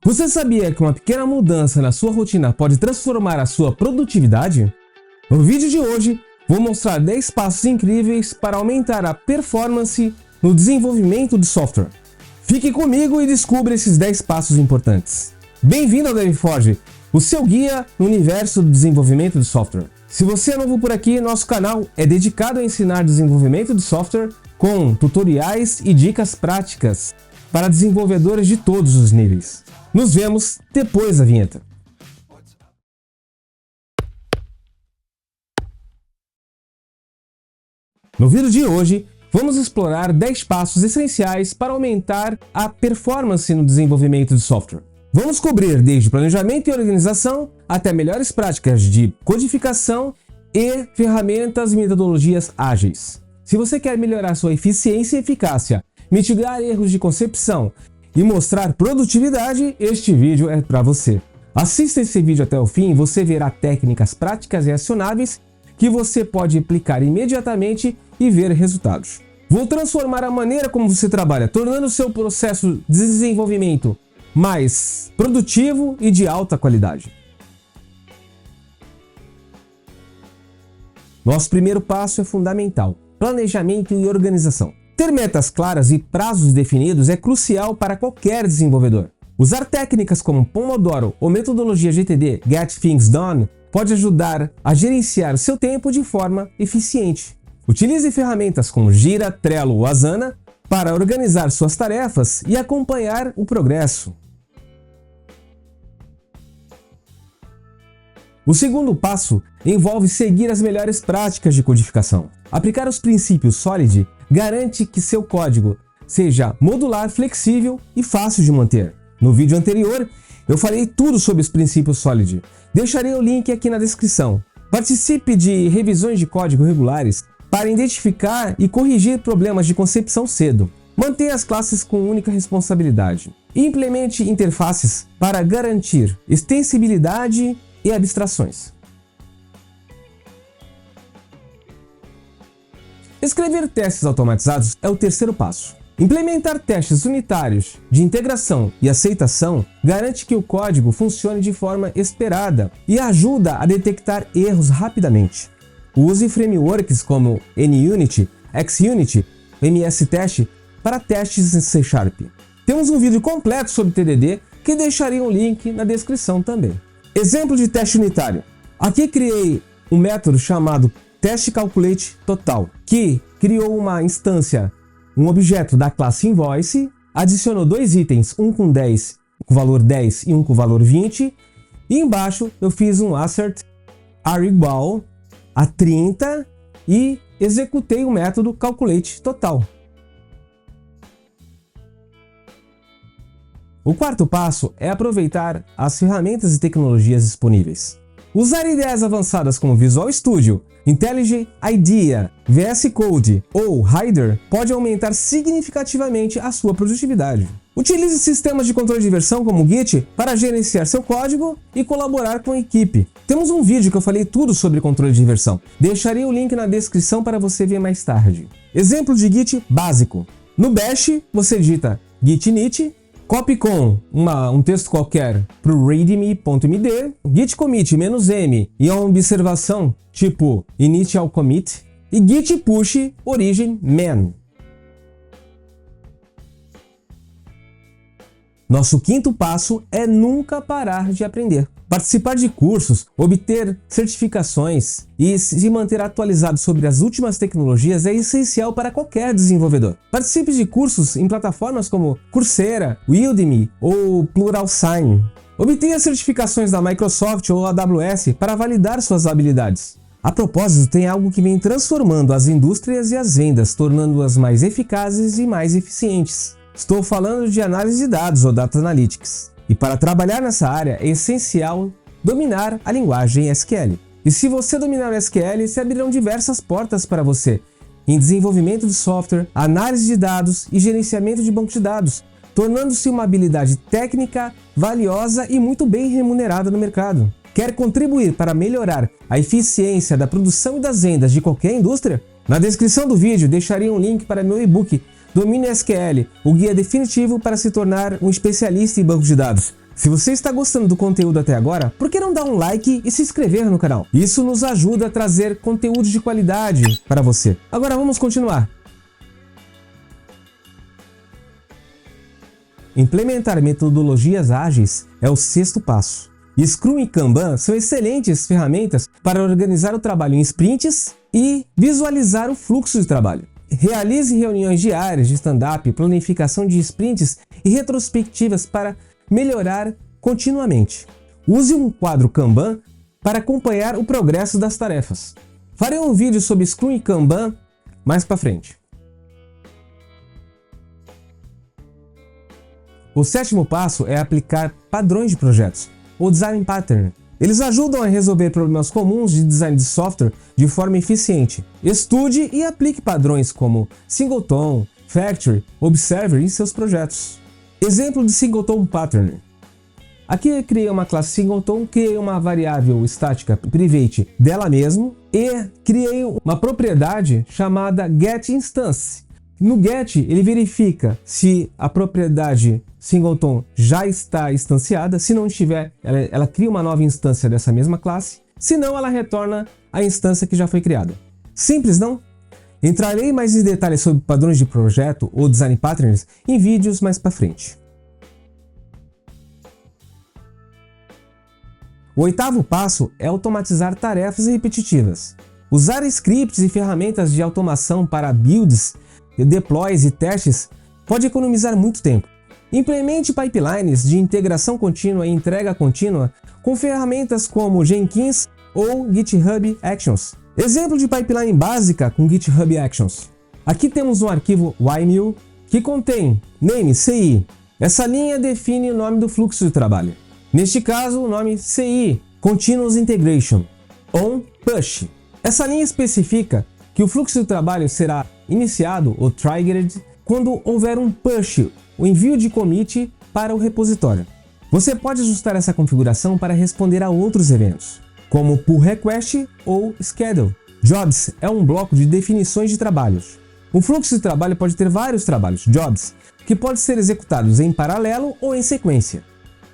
Você sabia que uma pequena mudança na sua rotina pode transformar a sua produtividade? No vídeo de hoje, vou mostrar 10 passos incríveis para aumentar a performance no desenvolvimento de software. Fique comigo e descubra esses 10 passos importantes. Bem-vindo ao DevForge, o seu guia no universo do desenvolvimento de software. Se você é novo por aqui, nosso canal é dedicado a ensinar desenvolvimento de software com tutoriais e dicas práticas para desenvolvedores de todos os níveis. Nos vemos depois da vinheta. No vídeo de hoje, vamos explorar 10 passos essenciais para aumentar a performance no desenvolvimento de software. Vamos cobrir desde planejamento e organização até melhores práticas de codificação e ferramentas e metodologias ágeis. Se você quer melhorar sua eficiência e eficácia, mitigar erros de concepção e mostrar produtividade, este vídeo é para você. Assista esse vídeo até o fim e você verá técnicas práticas e acionáveis que você pode aplicar imediatamente e ver resultados. Vou transformar a maneira como você trabalha, tornando o seu processo de desenvolvimento mais produtivo e de alta qualidade. Nosso primeiro passo é fundamental: planejamento e organização. Ter metas claras e prazos definidos é crucial para qualquer desenvolvedor. Usar técnicas como Pomodoro ou metodologia GTD, Get Things Done, pode ajudar a gerenciar seu tempo de forma eficiente. Utilize ferramentas como Jira, Trello ou Asana para organizar suas tarefas e acompanhar o progresso. O segundo passo envolve seguir as melhores práticas de codificação. Aplicar os princípios SOLID garante que seu código seja modular, flexível e fácil de manter. No vídeo anterior, eu falei tudo sobre os princípios SOLID. Deixarei o link aqui na descrição. Participe de revisões de código regulares para identificar e corrigir problemas de concepção cedo. Mantenha as classes com única responsabilidade. Implemente interfaces para garantir extensibilidade e abstrações. Escrever testes automatizados é o terceiro passo. Implementar testes unitários de integração e aceitação garante que o código funcione de forma esperada e ajuda a detectar erros rapidamente. Use frameworks como NUnit, XUnit, MSTest para testes em C#. Temos um vídeo completo sobre TDD que deixarei um link na descrição também. Exemplo de teste unitário. Aqui criei um método chamado TestCalculateTotal, que criou uma instância, um objeto da classe Invoice, adicionou dois itens, um com 10, com valor 10 e um com valor 20, e embaixo eu fiz um assert are igual a 30 e executei o método CalculateTotal. O quarto passo é aproveitar as ferramentas e tecnologias disponíveis. Usar ideias avançadas como Visual Studio, IntelliJ IDEA, VS Code ou Rider pode aumentar significativamente a sua produtividade. Utilize sistemas de controle de versão como Git para gerenciar seu código e colaborar com a equipe. Temos um vídeo que eu falei tudo sobre controle de versão. Deixarei o link na descrição para você ver mais tarde. Exemplo de Git básico. No Bash, você digita git init, copy com um texto qualquer para o readme.md, git commit -m e uma observação tipo initial commit e git push origin man. Nosso quinto passo é nunca parar de aprender. Participar de cursos, obter certificações e se manter atualizado sobre as últimas tecnologias é essencial para qualquer desenvolvedor. Participe de cursos em plataformas como Coursera, Udemy ou Pluralsign. Obtenha certificações da Microsoft ou AWS para validar suas habilidades. A propósito, tem algo que vem transformando as indústrias e as vendas, tornando-as mais eficazes e mais eficientes. Estou falando de análise de dados ou Data Analytics. E para trabalhar nessa área é essencial dominar a linguagem SQL. E se você dominar o SQL, se abrirão diversas portas para você em desenvolvimento de software, análise de dados e gerenciamento de banco de dados, tornando-se uma habilidade técnica valiosa e muito bem remunerada no mercado. Quer contribuir para melhorar a eficiência da produção e das vendas de qualquer indústria? Na descrição do vídeo deixarei um link para meu e-book Domínio SQL, o guia definitivo para se tornar um especialista em banco de dados. Se você está gostando do conteúdo até agora, por que não dar um like e se inscrever no canal? Isso nos ajuda a trazer conteúdo de qualidade para você. Agora vamos continuar. Implementar metodologias ágeis é o 6º passo. Scrum e Kanban são excelentes ferramentas para organizar o trabalho em sprints e visualizar o fluxo de trabalho. Realize reuniões diárias de stand-up, planificação de sprints e retrospectivas para melhorar continuamente. Use um quadro Kanban para acompanhar o progresso das tarefas. Farei um vídeo sobre Scrum e Kanban mais para frente. O 7º passo é aplicar padrões de projetos, ou Design Pattern. Eles ajudam a resolver problemas comuns de design de software de forma eficiente. Estude e aplique padrões como Singleton, Factory, Observer em seus projetos. Exemplo de Singleton Pattern. Aqui eu criei uma classe Singleton, criei uma variável estática private dela mesmo e criei uma propriedade chamada getInstance. No get, ele verifica se a propriedade Singleton já está instanciada. Se não estiver, ela cria uma nova instância dessa mesma classe. Se não, ela retorna a instância que já foi criada. Simples, não? Entrarei mais em detalhes sobre padrões de projeto ou design patterns em vídeos mais para frente. O 8º passo é automatizar tarefas repetitivas. Usar scripts e ferramentas de automação para builds, deploys e testes pode economizar muito tempo. Implemente pipelines de integração contínua e entrega contínua com ferramentas como Jenkins ou GitHub Actions. Exemplo de pipeline básica com GitHub Actions. Aqui temos um arquivo YML que contém name CI. Essa linha define o nome do fluxo de trabalho. Neste caso, o nome CI, Continuous Integration, on push. Essa linha especifica que o fluxo de trabalho será iniciado ou triggered quando houver um push, o envio de commit para o repositório. Você pode ajustar essa configuração para responder a outros eventos, como pull request ou schedule. Jobs é um bloco de definições de trabalhos. Um fluxo de trabalho pode ter vários trabalhos, jobs, que podem ser executados em paralelo ou em sequência.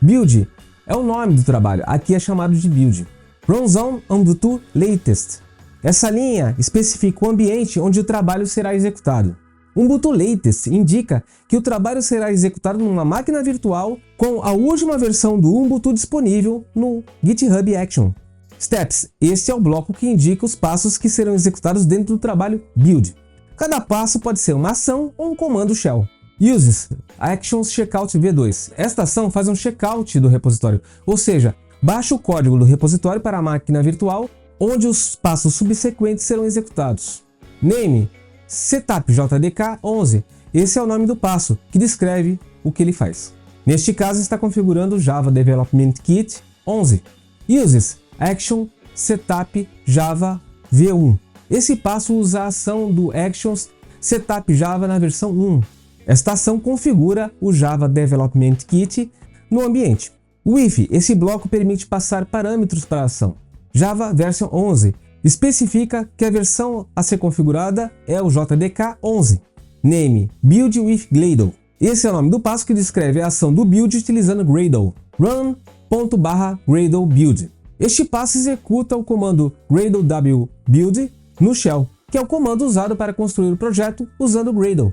Build é o nome do trabalho, aqui é chamado de build. Runs on Ubuntu Latest. Essa linha especifica o ambiente onde o trabalho será executado. Ubuntu Latest indica que o trabalho será executado numa máquina virtual com a última versão do Ubuntu disponível no GitHub Action. Steps. Este é o bloco que indica os passos que serão executados dentro do trabalho build. Cada passo pode ser uma ação ou um comando shell. Uses Actions Checkout V2. Esta ação faz um checkout do repositório, ou seja, baixa o código do repositório para a máquina virtual, onde os passos subsequentes serão executados. Name setupjdk11. Esse é o nome do passo, que descreve o que ele faz. Neste caso, está configurando o Java Development Kit 11. Uses Action Setup Java V1. Esse passo usa a ação do Actions Setup Java na versão 1. Esta ação configura o Java Development Kit no ambiente. O if, esse bloco permite passar parâmetros para a ação. Java Version 11 especifica que a versão a ser configurada é o JDK 11. Name Build with Gradle. Esse é o nome do passo que descreve a ação do build utilizando Gradle. Run./Gradle build. Este passo executa o comando Gradle w build no shell, que é o comando usado para construir o projeto usando Gradle.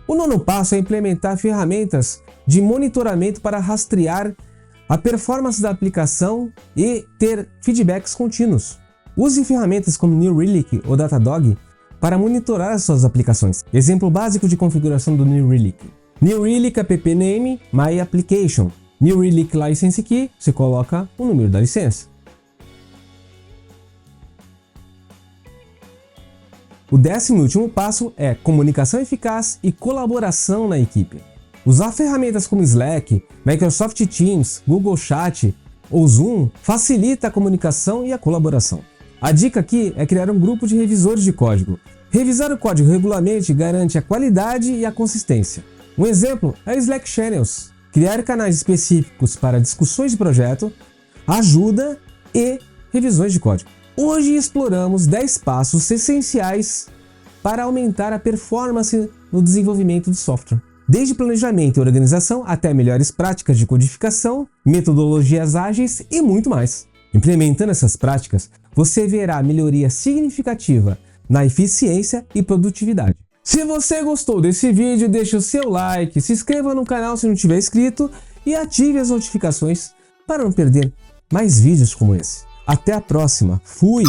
O 9º passo é implementar ferramentas de monitoramento para rastrear a performance da aplicação e ter feedbacks contínuos. Use ferramentas como New Relic ou Datadog para monitorar as suas aplicações. Exemplo básico de configuração do New Relic. New Relic app name my application. New Relic license key, você coloca o número da licença. O 10º e último passo é comunicação eficaz e colaboração na equipe. Usar ferramentas como Slack, Microsoft Teams, Google Chat ou Zoom facilita a comunicação e a colaboração. A dica aqui é criar um grupo de revisores de código. Revisar o código regularmente garante a qualidade e a consistência. Um exemplo é Slack Channels. Criar canais específicos para discussões de projeto, ajuda e revisões de código. Hoje exploramos 10 passos essenciais para aumentar a performance no desenvolvimento de software. desde planejamento e organização até melhores práticas de codificação, metodologias ágeis e muito mais. Implementando essas práticas, você verá melhoria significativa na eficiência e produtividade. Se você gostou desse vídeo, deixe o seu like, se inscreva no canal se não tiver inscrito e ative as notificações para não perder mais vídeos como esse. Até a próxima. Fui!